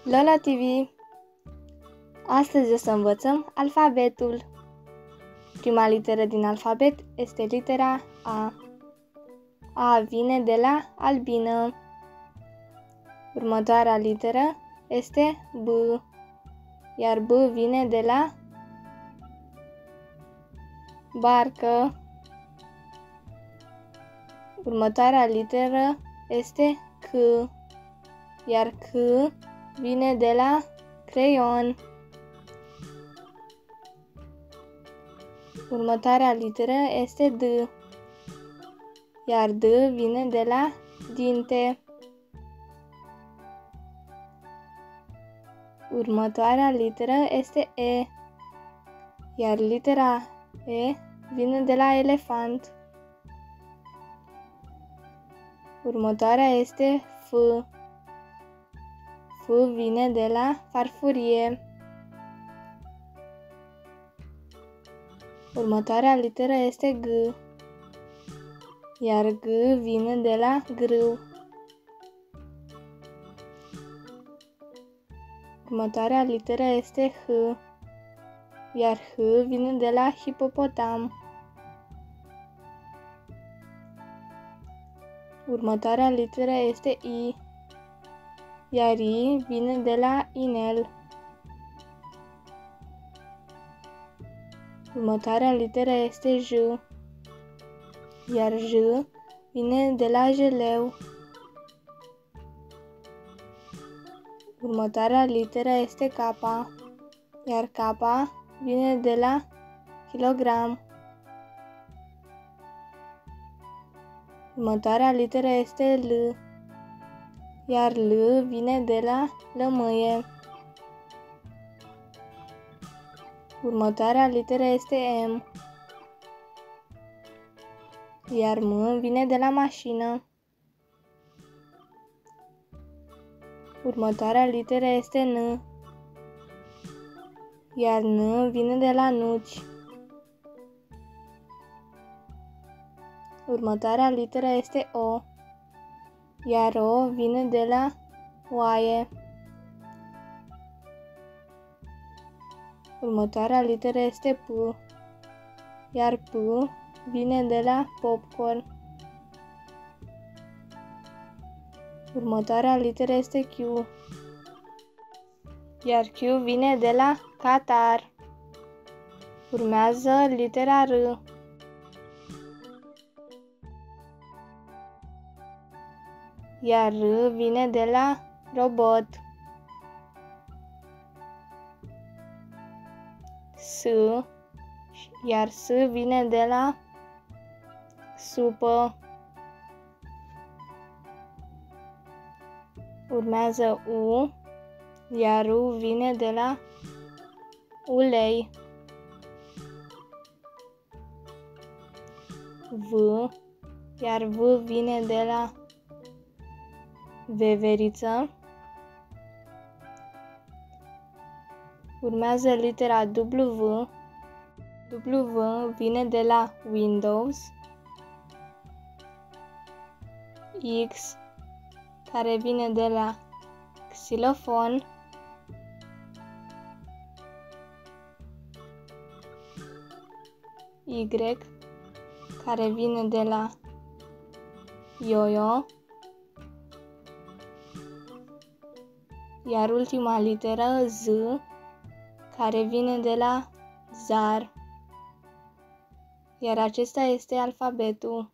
Lola TV. Astăzi o să învățăm alfabetul. Prima literă din alfabet este litera A. A vine de la albină. Următoarea literă este B, iar B vine de la barcă. Următoarea literă este C, iar C vine de la creion. Următoarea literă este D, iar D vine de la dinte. Următoarea literă este E, iar litera E vine de la elefant. Următoarea este F. F vine de la farfurie. Următoarea literă este G, iar G vine de la grâu. Următoarea literă este H, iar H vine de la hipopotam. Următoarea literă este I, iar I vine de la inel. Următoarea literă este J, iar J vine de la jeleu. Următoarea literă este K, iar K vine de la kilogram. Următoarea literă este L, iar L vine de la lămâie. Următoarea literă este M, iar M vine de la mașină. Următoarea literă este N, iar N vine de la nuci. Următoarea literă este O, iar O vine de la oaie. Următoarea literă este P, iar P vine de la popcorn. Următoarea literă este Q, iar Q vine de la Qatar. Urmează litera R, iar R vine de la robot. S, iar S vine de la supă. Urmează U, iar U vine de la ulei. V, iar V vine de la veveriță. Urmează litera W. W vine de la Windows. X, care vine de la xilofon. Y, care vine de la yo-yo. Iar ultima literă Z, care vine de la zar. Iar acesta este alfabetul.